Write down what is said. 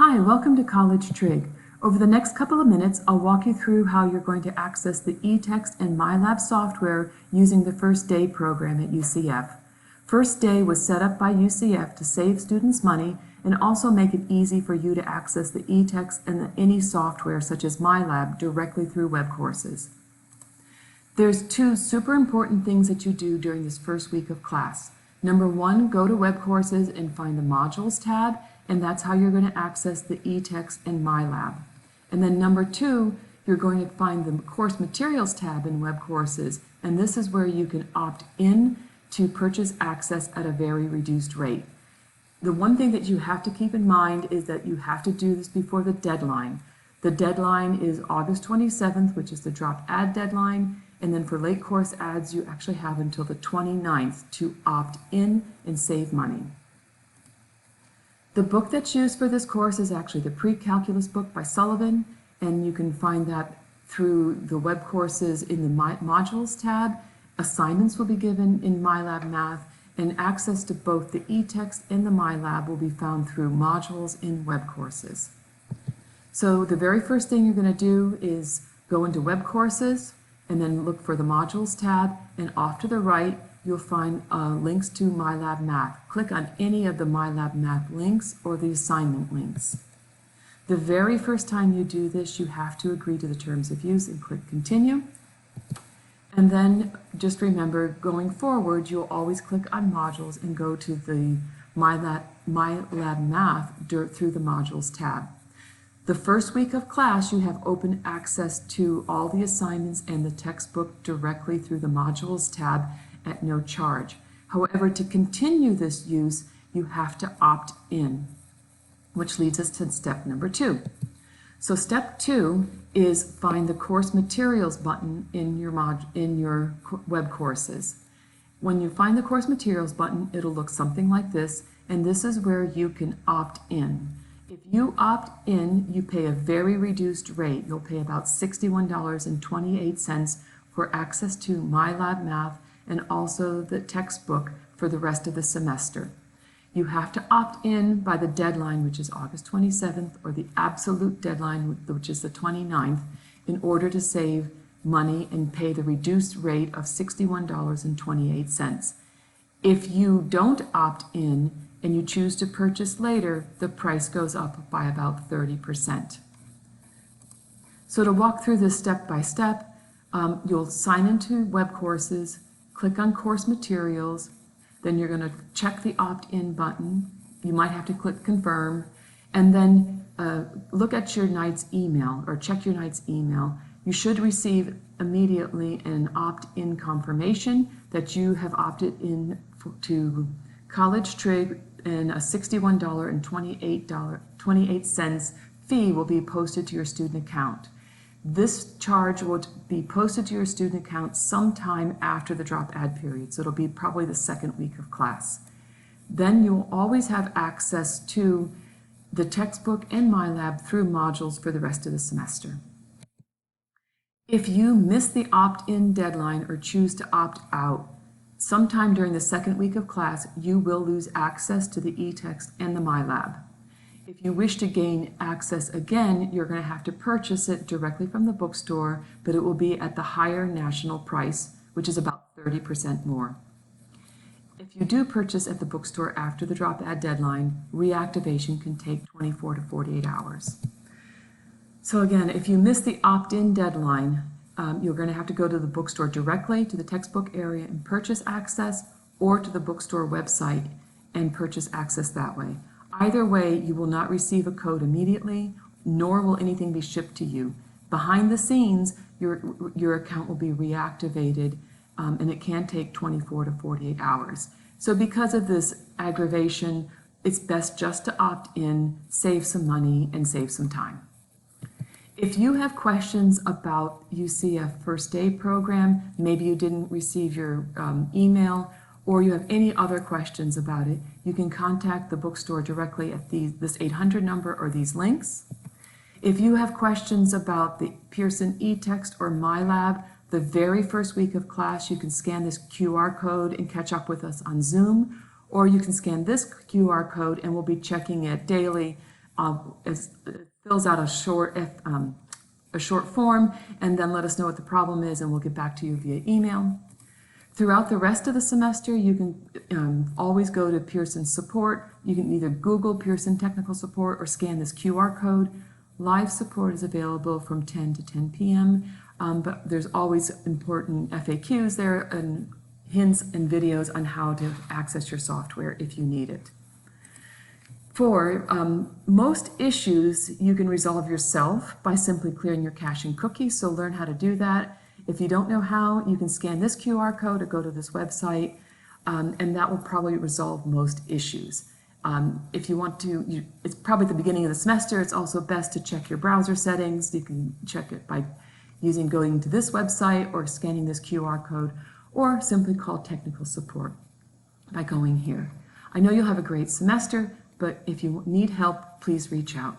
Hi, welcome to College Trig. Over the next couple of minutes, I'll walk you through how you're going to access the eText and MyLab software using the First Day program at UCF. First Day was set up by UCF to save students money and also make it easy for you to access the eText and any software such as MyLab directly through web courses. There's two super important things that you do during this first week of class. Number one, go to web courses and find the modules tab, and that's how you're going to access the eText and MyLab. And then number two, you're going to find the course materials tab in web courses, and this is where you can opt in to purchase access at a very reduced rate. The one thing that you have to keep in mind is that you have to do this before the deadline. The deadline is August 27th, which is the drop ad deadline, and then for late course ads, you actually have until the 29th to opt in and save money. The book that's used for this course is actually the Pre-Calculus book by Sullivan, and you can find that through the web courses in the Modules tab. Assignments will be given in MyLab Math, and access to both the eText and the MyLab will be found through modules in web courses. So the very first thing you're going to do is go into web courses and then look for the modules tab, and off to the right you'll find links to MyLab Math. Click on any of the MyLab Math links or the assignment links. The very first time you do this, you have to agree to the terms of use and click continue. And then just remember, going forward, you'll always click on modules and go to the MyLab Math through the modules tab. The first week of class, you have open access to all the assignments and the textbook directly through the modules tab at no charge. However, to continue this use, you have to opt in, which leads us to step number two. So step two is find the course materials button in your web courses. When you find the course materials button, it'll look something like this, and this is where you can opt in. If you opt in, you pay a very reduced rate. You'll pay about $61.28 for access to MyLab Math and also the textbook for the rest of the semester. You have to opt in by the deadline, which is August 27th, or the absolute deadline, which is the 29th, in order to save money and pay the reduced rate of $61.28. If you don't opt in and you choose to purchase later, the price goes up by about 30%. So to walk through this step by step, you'll sign into web courses, click on course materials, then you're going to check the opt-in button. You might have to click confirm, and then look at your night's email or check your night's email. You should receive immediately an opt-in confirmation that you have opted in to College Trig, and a $61.28 fee will be posted to your student account. This charge will be posted to your student account sometime after the drop ad period, so it'll be probably the second week of class. Then you'll always have access to the textbook and MyLab through modules for the rest of the semester. If you miss the opt-in deadline or choose to opt out, sometime during the second week of class, you will lose access to the eText and the MyLab. If you wish to gain access again, you're going to have to purchase it directly from the bookstore, but it will be at the higher national price, which is about 30% more. If you do purchase at the bookstore after the drop ad deadline, reactivation can take 24 to 48 hours. So again, if you miss the opt-in deadline, you're going to have to go to the bookstore directly to the textbook area and purchase access, or to the bookstore website and purchase access that way. Either way, you will not receive a code immediately, nor will anything be shipped to you. Behind the scenes, your account will be reactivated, and it can take 24 to 48 hours. So because of this aggravation, it's best just to opt in, save some money, and save some time. If you have questions about UCF First Day program, maybe you didn't receive your email, or you have any other questions about it, you can contact the bookstore directly at this 800 number or these links. If you have questions about the Pearson eText or MyLab, the very first week of class, you can scan this QR code and catch up with us on Zoom, or you can scan this QR code and we'll be checking it daily fills out a short form, and then let us know what the problem is, and we'll get back to you via email. Throughout the rest of the semester, you can always go to Pearson Support. You can either Google Pearson Technical Support or scan this QR code. Live support is available from 10 to 10 p.m., but there's always important FAQs there and hints and videos on how to access your software if you need it. For most issues, you can resolve yourself by simply clearing your cache and cookies, so learn how to do that. If you don't know how, you can scan this QR code or go to this website, and that will probably resolve most issues. If you want to, it's probably the beginning of the semester, it's also best to check your browser settings. You can check it by going to this website or scanning this QR code, or simply call technical support by going here. I know you'll have a great semester, but if you need help, please reach out.